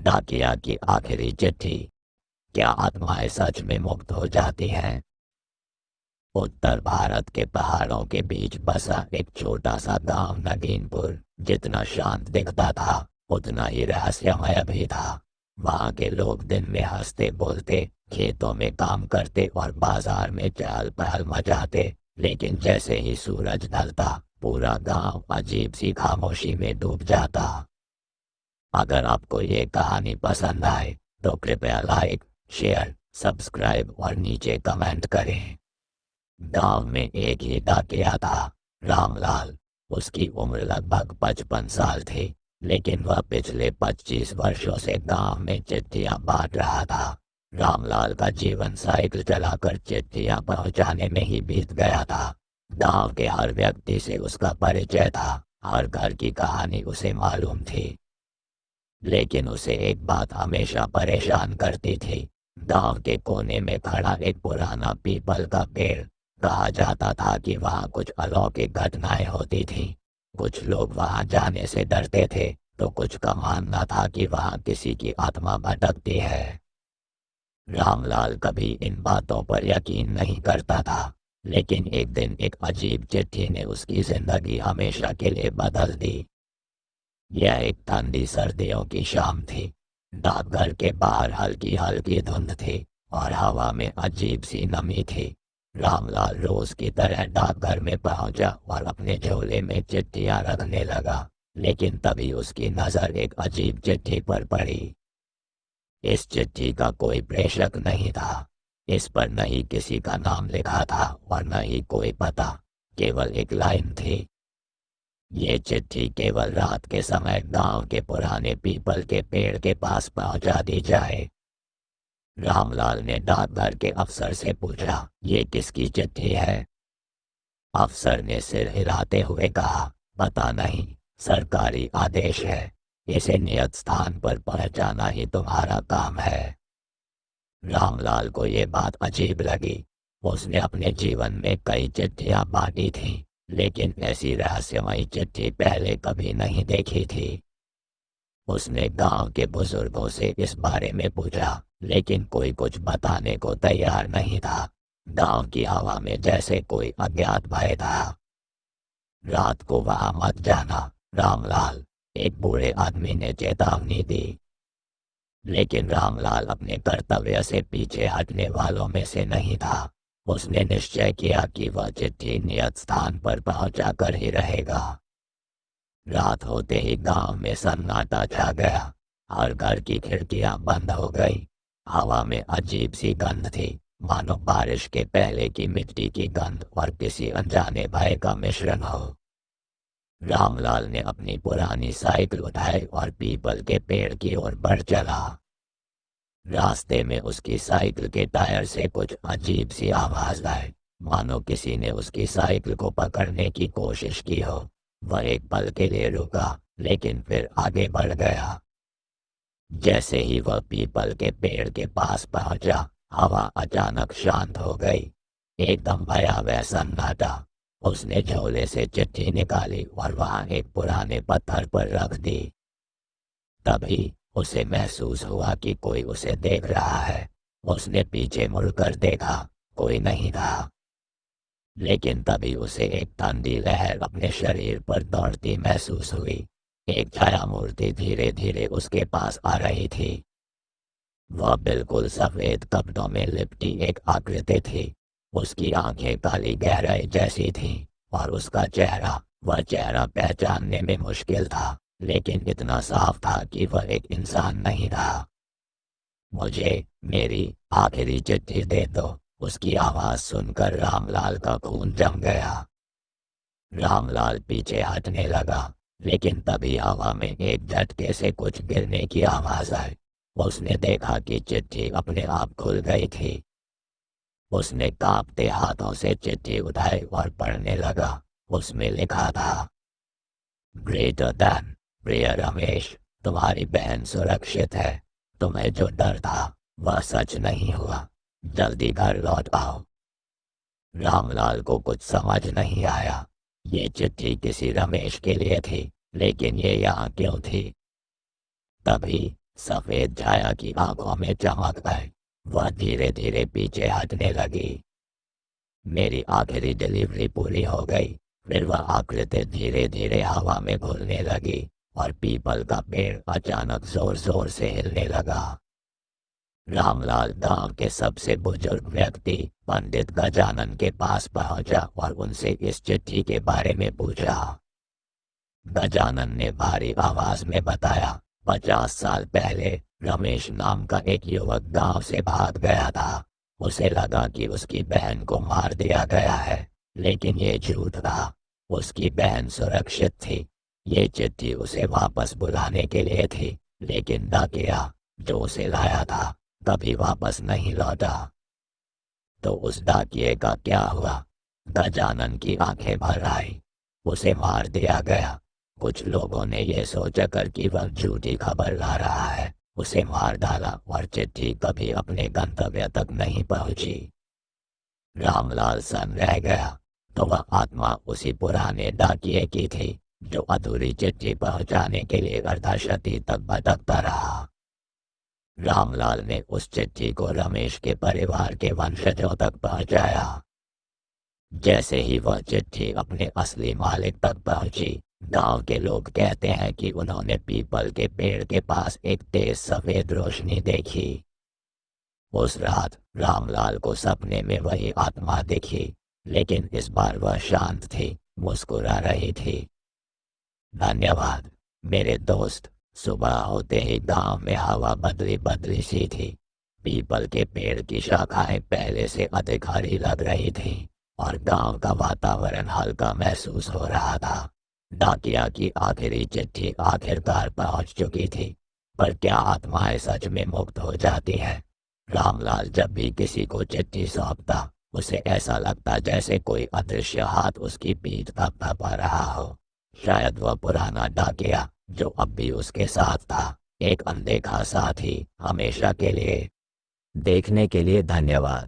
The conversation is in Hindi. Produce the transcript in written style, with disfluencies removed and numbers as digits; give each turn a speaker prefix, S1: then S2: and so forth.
S1: डाकिया की आखिरी चिट्ठी। क्या आत्माएं सच में मुक्त हो जाती हैं? उत्तर भारत के पहाड़ों के बीच बसा एक छोटा सा गांव नगीनपुर जितना शांत दिखता था उतना ही रहस्यमय भी था। वहां के लोग दिन में हंसते बोलते, खेतों में काम करते और बाजार में चहल पहल मचाते, लेकिन जैसे ही सूरज ढलता पूरा गांव अजीब सी खामोशी में डूब जाता। अगर आपको ये कहानी पसंद आए तो कृपया लाइक, शेयर, सब्सक्राइब और नीचे कमेंट करें। गांव में एक ही डाकिया था, रामलाल। उसकी उम्र लगभग 55 साल थी, लेकिन वह पिछले 25 वर्षों से गांव में चिट्ठियां बांट रहा था। रामलाल का जीवन साइकिल चलाकर चिट्ठियां पहुंचाने में ही बीत गया था। गांव के हर व्यक्ति से उसका परिचय था, हर घर की कहानी उसे मालूम थी। लेकिन उसे एक बात हमेशा परेशान करती थी। गांव के कोने में खड़ा एक पुराना पीपल का पेड़। कहा जाता था कि वहां कुछ अलौकिक घटनाएं होती थीं। कुछ लोग वहां जाने से डरते थे, तो कुछ का मानना था कि वहां किसी की आत्मा भटकती है। रामलाल कभी इन बातों पर यकीन नहीं करता था, लेकिन एक दिन एक अजीब चिट्ठी ने उसकी जिंदगी हमेशा के लिए बदल दी। यह एक ठंडी सर्दियों की शाम थी। डाकघर के बाहर हल्की हल्की धुंध थी और हवा में अजीब सी नमी थी। रामलाल रोज की तरह डाकघर में पहुंचा और अपने झोले में चिट्ठियां रखने लगा, लेकिन तभी उसकी नजर एक अजीब चिट्ठी पर पड़ी। इस चिट्ठी का कोई प्रेषक नहीं था। इस पर न ही किसी का नाम लिखा था और न ही कोई पता, केवल एक लाइन थी। ये चिट्ठी केवल रात के समय गांव के पुराने पीपल के पेड़ के पास पहुंचा दी जाए। रामलाल ने डाकघर के अफसर से पूछा, ये किसकी चिट्ठी है? अफसर ने सिर हिलाते हुए कहा, पता नहीं, सरकारी आदेश है। इसे नियत स्थान पर पहुंचाना ही तुम्हारा काम है। रामलाल को ये बात अजीब लगी। उसने अपने जीवन में कई चिट्ठियां बांटी थीं, लेकिन ऐसी रहस्यमयी चिट्ठी पहले कभी नहीं देखी थी। उसने गांव के बुजुर्गों से इस बारे में पूछा, लेकिन कोई कुछ बताने को तैयार नहीं था। गांव की हवा में जैसे कोई अज्ञात भय था। रात को वहां मत जाना, रामलाल, एक बूढ़े आदमी ने चेतावनी दी। लेकिन रामलाल अपने कर्तव्य से पीछे हटने वालों में से नहीं था। उसने निश्चय किया कि वह चिट्ठी नियत स्थान पर पहुंचा कर ही रहेगा। रात होते ही गांव में सन्नाटा छा गया। हर घर की खिड़कियां बंद हो गई। हवा में अजीब सी गंध थी, मानो बारिश के पहले की मिट्टी की गंध और किसी अनजाने भय का मिश्रण हो। रामलाल ने अपनी पुरानी साइकिल उठाई और पीपल के पेड़ की ओर बढ़ चला। रास्ते में उसकी साइकिल के टायर से कुछ अजीब सी आवाज आई, मानो किसी ने उसकी साइकिल को पकड़ने की कोशिश की हो। वह एक पल के लिए रुका, लेकिन फिर आगे बढ़ गया। जैसे ही वह पीपल के पेड़ के पास पहुंचा, हवा अचानक शांत हो गई। एकदम भयावह सन्नाटा। उसने झोले से चिट्ठी निकाली और वहां एक पुराने पत्थर पर रख दी। तभी उसे महसूस हुआ कि कोई उसे देख रहा है। उसने पीछे मुड़कर देखा, कोई नहीं था। लेकिन तभी उसे एक ठंडी लहर अपने शरीर पर दौड़ती महसूस हुई। एक छाया मूर्ति धीरे धीरे उसके पास आ रही थी। वह बिल्कुल सफेद कपड़ों में लिपटी एक आकृति थी। उसकी आंखें काली गहराई जैसी थीं और उसका चेहरा, वह चेहरा पहचानने में मुश्किल था, लेकिन इतना साफ था कि वह एक इंसान नहीं था। मुझे मेरी आखिरी चिट्ठी दे दो, उसकी आवाज सुनकर रामलाल का खून जम गया। रामलाल पीछे हटने लगा, लेकिन तभी हवा में एक झटके से कुछ गिरने की आवाज आई। उसने देखा कि चिट्ठी अपने आप खुल गई थी। उसने कांपते हाथों से चिट्ठी उठाई और पढ़ने लगा। उसमें लिखा था, ग्रेटर दैन, प्रिय रमेश, तुम्हारी बहन सुरक्षित है। तुम्हें जो डर था वह सच नहीं हुआ। जल्दी घर लौट आओ। रामलाल को कुछ समझ नहीं आया। ये चिट्ठी किसी रमेश के लिए थी, लेकिन ये यहाँ क्यों थी? तभी सफेद छाया की आंखों में चमक आई। वह धीरे धीरे पीछे हटने लगी। मेरी आखिरी डिलीवरी पूरी हो गई। फिर वह आकृति धीरे धीरे हवा में घुलने लगी और पीपल का पेड़ अचानक जोर जोर से हिलने लगा। रामलाल गांव के सबसे बुजुर्ग व्यक्ति पंडित गजानन के पास पहुंचा और उनसे इस चिट्ठी के बारे में पूछा। गजानन ने भारी आवाज में बताया, 50 साल पहले रमेश नाम का एक युवक गांव से भाग गया था। उसे लगा कि उसकी बहन को मार दिया गया है, लेकिन ये झूठ था। उसकी बहन सुरक्षित थी। ये चिट्ठी उसे वापस बुलाने के लिए थी, लेकिन डाकिया जो उसे लाया था कभी वापस नहीं लौटा। तो उस डाकिये का क्या हुआ? गजानन की आंखें भर आई। उसे मार दिया गया। कुछ लोगों ने यह सोचकर कि वह झूठी खबर ला रहा है, उसे मार डाला और चिट्ठी कभी अपने गंतव्य तक नहीं पहुंची। रामलाल सन रह गया। तो वह आत्मा उसी पुराने डाकिये की थी जो अधूरी चिट्ठी पहुंचाने के लिए अर्धशती तक भटकता रहा। रामलाल ने उस चिट्ठी को रमेश के परिवार के वंशजों तक पहुंचाया। जैसे ही वह चिट्ठी अपने असली मालिक तक पहुंची, गांव के लोग कहते हैं कि उन्होंने पीपल के पेड़ के पास एक तेज सफेद रोशनी देखी। उस रात रामलाल को सपने में वही आत्मा दिखी, लेकिन इस बार वह शांत थी, मुस्कुरा रही थी। धन्यवाद मेरे दोस्त। सुबह होते ही गांव में हवा बदली बदली सी थी। पीपल के पेड़ की शाखाएं पहले से अधिक हरी लग रही थी और गांव का वातावरण हल्का महसूस हो रहा था। डाकिया की आखिरी चिट्ठी आखिरकार पहुंच चुकी थी। पर क्या आत्माएं सच में मुक्त हो जाती हैं? रामलाल जब भी किसी को चिट्ठी सौंपता, उसे ऐसा लगता जैसे कोई अदृश्य हाथ उसकी पीठ थपथपा रहा हो। शायद वह पुराना डाकिया जो अब भी उसके साथ था, एक अनदेखा साथी हमेशा के लिए। देखने के लिए धन्यवाद।